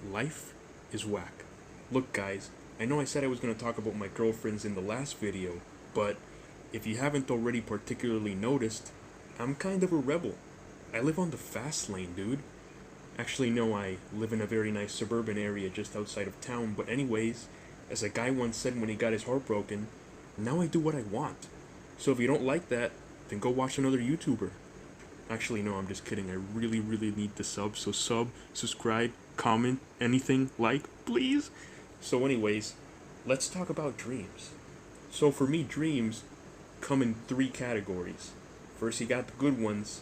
Life is whack. Look, guys, I know I said I was going to talk about my girlfriends in the last video, but if you haven't already particularly noticed, I'm kind of a rebel. I live on the fast lane, dude. Actually, no, I live in a very nice suburban area just outside of town, but anyways, as a guy once said when he got his heart broken, now I do what I want. So if you don't like that, then go watch another YouTuber. Actually, no, I'm just kidding. I really need the sub. So subscribe, comment, anything, like, please. So anyways, let's talk about dreams. So for me, dreams come in three categories. First, you got the good ones.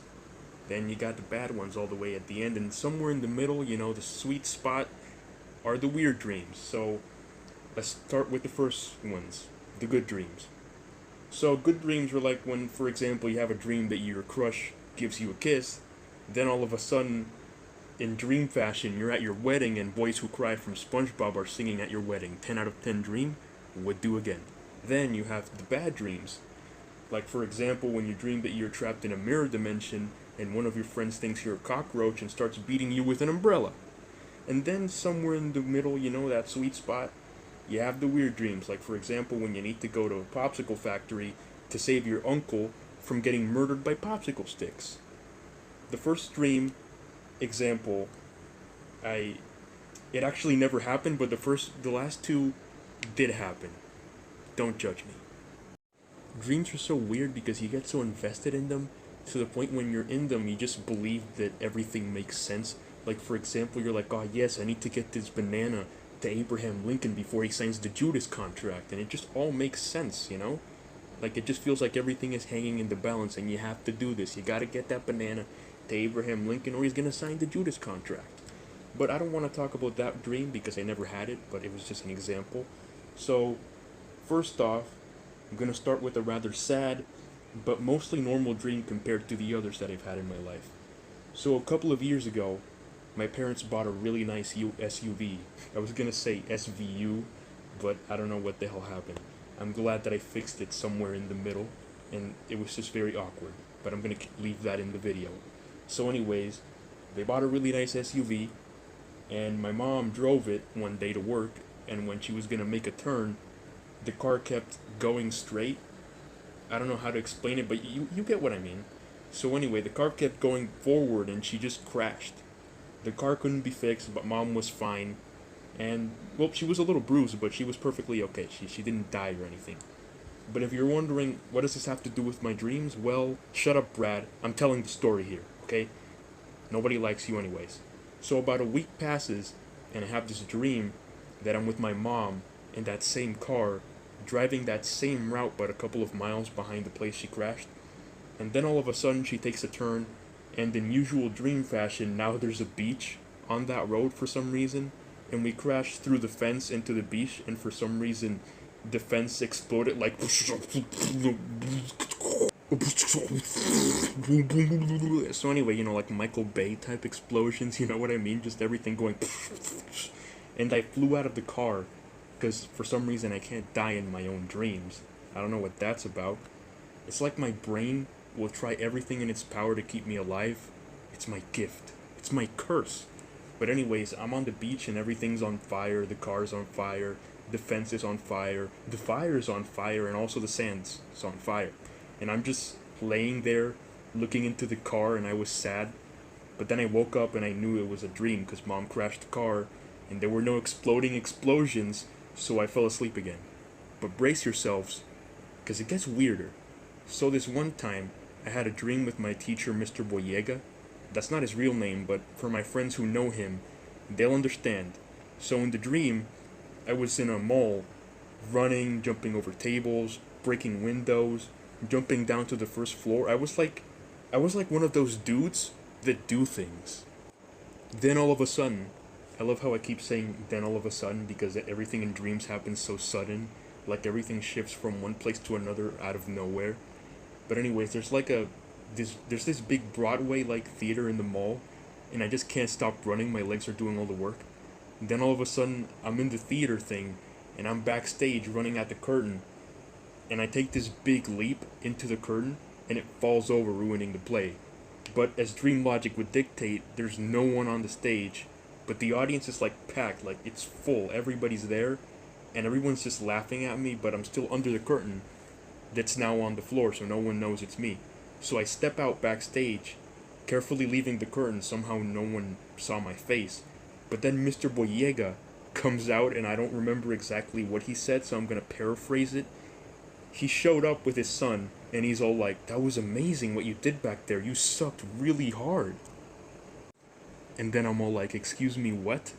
Then you got the bad ones all the way at the end. And somewhere in the middle, the sweet spot are the weird dreams. So let's start with the first ones, the good dreams. So good dreams are like when, for example, you have a dream that your crush gives you a kiss, then all of a sudden, in dream fashion, you're at your wedding and Boys Who Cry from SpongeBob are singing at your wedding. 10 out of 10 dream, would do again. Then you have the bad dreams. Like, for example, when you dream that you're trapped in a mirror dimension and one of your friends thinks you're a cockroach and starts beating you with an umbrella. And then somewhere in the middle, that sweet spot, you have the weird dreams. Like, for example, when you need to go to a popsicle factory to save your uncle from getting murdered by popsicle sticks. The first dream example, it actually never happened, but the last two did happen. Don't judge me. Dreams are so weird because you get so invested in them to the point when you're in them, you just believe that everything makes sense. Like, for example, you're like, oh yes, I need to get this banana to Abraham Lincoln before he signs the Judas contract, and it just all makes sense, Like, it just feels like everything is hanging in the balance, and you have to do this. You gotta get that banana to Abraham Lincoln, or he's gonna sign the Judas contract. But I don't want to talk about that dream because I never had it, but it was just an example. So, first off, I'm gonna start with a rather sad, but mostly normal dream compared to the others that I've had in my life. So, a couple of years ago, my parents bought a really nice SUV. I was gonna say SVU, but I don't know what the hell happened. I'm glad that I fixed it somewhere in the middle, and it was just very awkward, but I'm going to leave that in the video. So anyways, they bought a really nice SUV, and my mom drove it one day to work, and when she was going to make a turn, the car kept going straight. I don't know how to explain it, but you get what I mean. So anyway, the car kept going forward, and she just crashed. The car couldn't be fixed, but mom was fine. And, well, she was a little bruised, but she was perfectly okay. She didn't die or anything. But if you're wondering, what does this have to do with my dreams? Well, shut up, Brad. I'm telling the story here, okay? Nobody likes you anyways. So about a week passes, and I have this dream that I'm with my mom in that same car, driving that same route but a couple of miles behind the place she crashed. And then all of a sudden she takes a turn, and in usual dream fashion, now there's a beach on that road for some reason. And we crashed through the fence into the beach, and for some reason, the fence exploded like... So anyway, like Michael Bay type explosions, you know what I mean? Just everything going... And I flew out of the car, because for some reason I can't die in my own dreams. I don't know what that's about. It's like my brain will try everything in its power to keep me alive. It's my gift. It's my curse. But anyways, I'm on the beach and everything's on fire, the car's on fire, the fence is on fire, the fire's on fire, and also the sand's on fire. And I'm just laying there, looking into the car, and I was sad. But then I woke up and I knew it was a dream because mom crashed the car, and there were no exploding explosions, so I fell asleep again. But brace yourselves, because it gets weirder. So this one time, I had a dream with my teacher, Mr. Boyega. That's not his real name, but for my friends who know him, they'll understand. So in the dream, I was in a mall, running, jumping over tables, breaking windows, jumping down to the first floor. I was like one of those dudes that do things. Then all of a sudden, I love how I keep saying then all of a sudden because everything in dreams happens so sudden, like everything shifts from one place to another out of nowhere. But anyways, there's this big Broadway-like theater in the mall, and I just can't stop running. My legs are doing all the work. And then all of a sudden, I'm in the theater thing, and I'm backstage running at the curtain, and I take this big leap into the curtain, and it falls over, ruining the play. But as dream logic would dictate, there's no one on the stage, but the audience is like packed, like it's full, everybody's there, and everyone's just laughing at me, but I'm still under the curtain that's now on the floor, so no one knows it's me. So I step out backstage, carefully leaving the curtain, somehow no one saw my face. But then Mr. Boyega comes out, and I don't remember exactly what he said, so I'm gonna paraphrase it. He showed up with his son, and he's all like, "That was amazing what you did back there, you sucked really hard." And then I'm all like, "Excuse me, what?"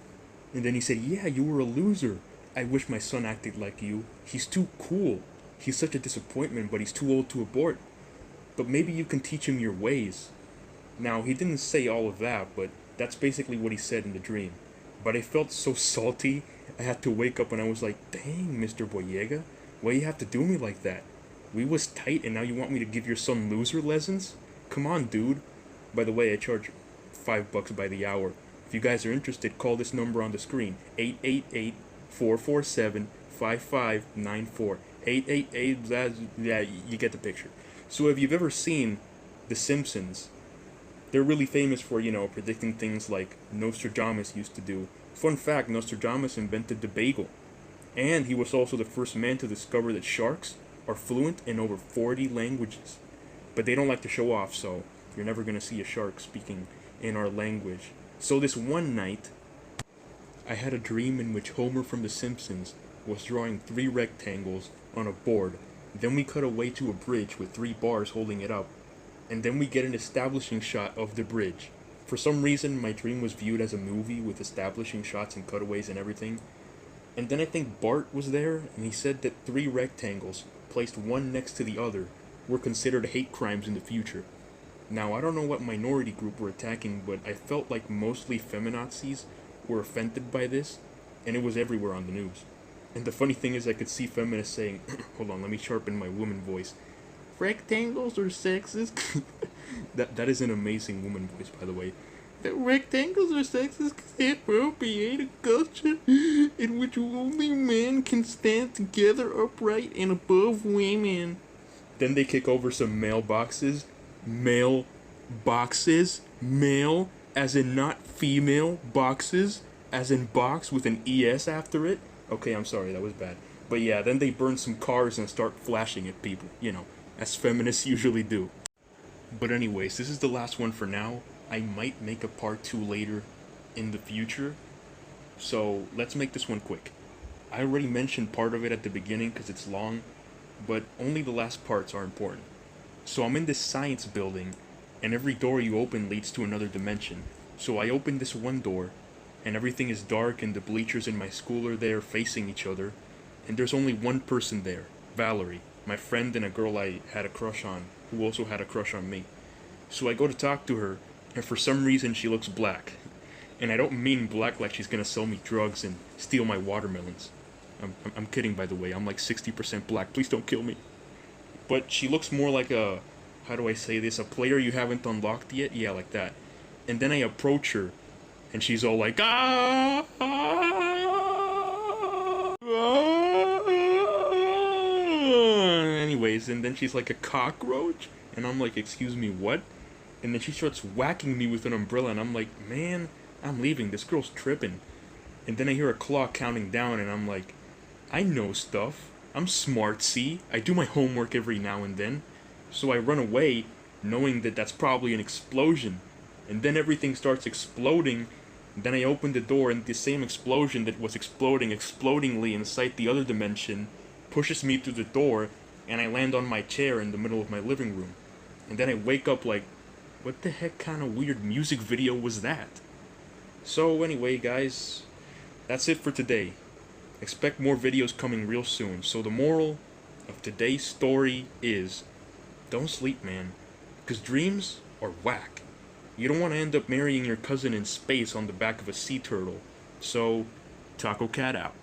And then he said, "Yeah, you were a loser. I wish my son acted like you. He's too cool. He's such a disappointment, but he's too old to abort. But maybe you can teach him your ways." Now, he didn't say all of that, but that's basically what he said in the dream. But I felt so salty, I had to wake up and I was like, "Dang, Mr. Boyega, why you have to do me like that? We was tight and now you want me to give your son loser lessons? Come on, dude." By the way, I charge $5 by the hour. If you guys are interested, call this number on the screen, 888-447-5594. 888, yeah, you get the picture. So if you've ever seen The Simpsons, they're really famous for, predicting things like Nostradamus used to do. Fun fact, Nostradamus invented the bagel. And he was also the first man to discover that sharks are fluent in over 40 languages. But they don't like to show off, so you're never going to see a shark speaking in our language. So this one night, I had a dream in which Homer from The Simpsons was drawing 3 rectangles on a board. Then we cut away to a bridge with 3 bars holding it up. And then we get an establishing shot of the bridge. For some reason, my dream was viewed as a movie with establishing shots and cutaways and everything. And then I think Bart was there, and he said that 3 rectangles, placed one next to the other, were considered hate crimes in the future. Now, I don't know what minority group we're attacking, but I felt like mostly feminazis were offended by this, and it was everywhere on the news. And the funny thing is I could see feminists saying, hold on, let me sharpen my woman voice, "Rectangles are sexist." that is an amazing woman voice, by the way. "The rectangles are sexist because they appropriate a culture in which only men can stand together upright and above women." Then they kick over some mailboxes. Mail boxes. Male, as in not female, boxes, as in box with an ES after it. Okay, I'm sorry, that was bad. But yeah, then they burn some cars and start flashing at people, as feminists usually do. But anyways, this is the last one for now. I might make a part 2 later in the future. So let's make this one quick. I already mentioned part of it at the beginning because it's long, but only the last parts are important. So I'm in this science building, and every door you open leads to another dimension. So I open this one door, and everything is dark, and the bleachers in my school are there facing each other, and there's only one person there, Valerie, my friend and a girl I had a crush on, who also had a crush on me. So I go to talk to her, and for some reason she looks black. And I don't mean black like she's gonna sell me drugs and steal my watermelons. I'm kidding, by the way. I'm like 60% black. Please don't kill me. But she looks more like a, how do I say this, a player you haven't unlocked yet? Yeah, like that. And then I approach her, and she's all like, "Ah, ah, ah." Anyways, and then she's like a cockroach, and I'm like, "Excuse me, what?" And then she starts whacking me with an umbrella, and I'm like, "Man, I'm leaving, this girl's tripping." And then I hear a clock counting down, and I'm like, I know stuff. I'm smart, see? I do my homework every now and then. So I run away, knowing that that's probably an explosion. And then everything starts exploding. And then I open the door, and the same explosion that was exploding explodingly inside the other dimension pushes me through the door, and I land on my chair in the middle of my living room. And then I wake up like, what the heck kind of weird music video was that? So anyway, guys, that's it for today. Expect more videos coming real soon. So the moral of today's story is, don't sleep, man, because dreams are whack. You don't want to end up marrying your cousin in space on the back of a sea turtle. So, Taco Cat out.